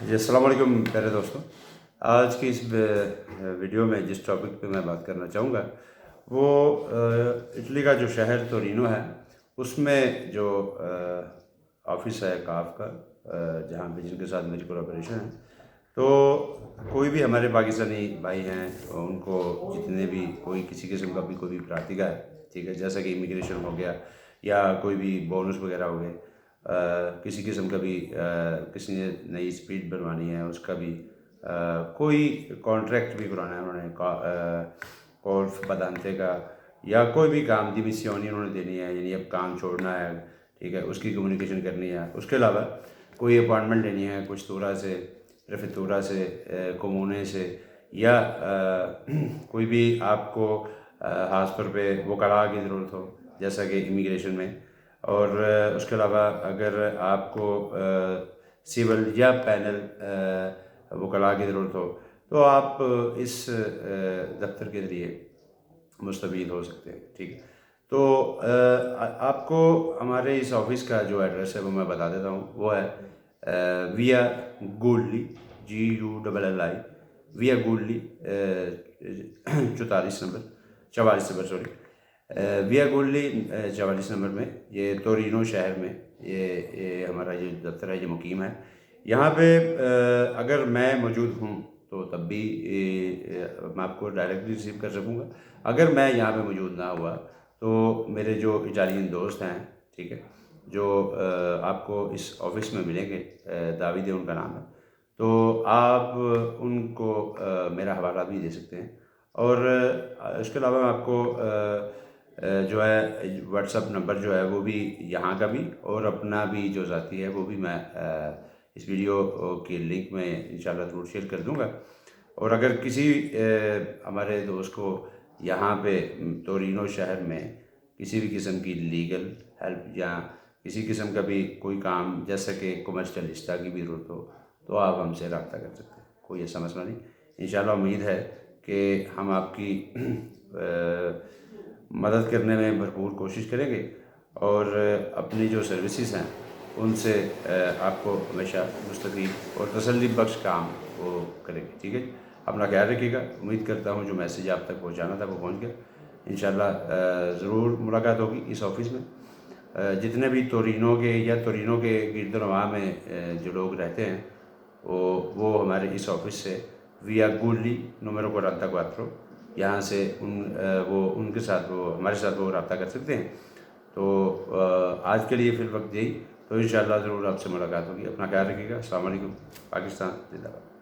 جی السلام علیکم پیارے دوستوں. آج کی اس ویڈیو میں جس ٹاپک پہ میں بات کرنا چاہوں گا وہ اٹلی کا جو شہر تورینو ہے اس میں جو آفس ہے کاف کا، جہاں پہ جن کے ساتھ میری کولیبریشن ہے. تو کوئی بھی ہمارے پاکستانی بھائی ہیں ان کو جتنے بھی کوئی کسی قسم کا بھی کوئی بھی پراتیکا ہے، ٹھیک ہے، جیسا کہ امیگریشن ہو گیا یا کوئی بھی بونس وغیرہ ہو گئے، کسی قسم کا بھی کسی نے نئی اسپیڈ بنوانی ہے، اس کا بھی کوئی کانٹریکٹ بھی کرانا ہے انہوں نے کولف بدانتے کا، یا کوئی بھی کام دی مisioni انہوں نے دینی ہے، یعنی اب کام چھوڑنا ہے، ٹھیک ہے، اس کی کمیونیکیشن کرنی ہے. اس کے علاوہ کوئی اپائنٹمنٹ لینی ہے کچھ سے، پریفیکٹورا سے، کومونے سے، یا کوئی بھی آپ کو خاص طور پہ وکلاء کی ضرورت ہو جیسا کہ امیگریشن میں. اور اس کے علاوہ اگر آپ کو سول یا پینل وکلاء کی ضرورت ہو تو آپ اس دفتر کے ذریعے مستفید ہو سکتے ہیں. ٹھیک ہے، تو آپ کو ہمارے اس آفس کا جو ایڈریس ہے وہ میں بتا دیتا ہوں. وہ ہے ویا گولڈلی GULLI ویا گولڈلی 44 نمبر سوری ویا گولڈلی 44 نمبر میں، یہ تورینو شہر میں یہ ہمارا یہ دفتر ہے، یہ مقیم ہے. یہاں پہ اگر میں موجود ہوں تو تب بھی میں آپ کو ڈائریکٹلی ریسیو کر سکوں گا. اگر میں یہاں پہ موجود نہ ہوا تو میرے جو اٹالین دوست ہیں، ٹھیک ہے، جو آپ کو اس آفس میں ملیں گے، داوید ان کا نام ہے، تو آپ ان کو میرا حوالہ بھی دے سکتے ہیں. اور اس کے علاوہ میں آپ کو جو ہے واٹس اپ نمبر جو ہے وہ بھی یہاں کا بھی اور اپنا بھی جو ذاتی ہے وہ بھی میں اس ویڈیو کی لنک میں انشاءاللہ ضرور شیئر کر دوں گا. اور اگر کسی ہمارے دوست کو یہاں پہ تورینو شہر میں کسی بھی قسم کی لیگل ہیلپ یا کسی قسم کا بھی کوئی کام جیسا کہ کمرشلسٹا کی بھی ضرورت ہو تو آپ ہم سے رابطہ کر سکتے ہیں، کوئی ایسا مسئلہ نہیں. انشاءاللہ امید ہے کہ ہم آپ کی مدد کرنے میں بھرپور کوشش کریں گے اور اپنی جو سروسز ہیں ان سے آپ کو ہمیشہ مستفید اور تسلی بخش کام وہ کریں گے. ٹھیک ہے، اپنا خیال رکھیے گا. امید کرتا ہوں جو میسیج آپ تک پہنچانا تھا وہ پہنچ گیا. انشاءاللہ ضرور ملاقات ہوگی اس آفس میں. جتنے بھی تورینو کے گرد و نواح میں جو لوگ رہتے ہیں وہ ہمارے اس آفس سے ویا گولڈلی نمبر 44 یہاں سے ان کے ساتھ وہ ہمارے ساتھ وہ رابطہ کر سکتے ہیں. تو آج کے لیے فی الوقت یہی. تو انشاءاللہ ضرور آپ سے ملاقات ہوگی. اپنا خیال رکھیے گا. السلام علیکم. پاکستان زندہ باد.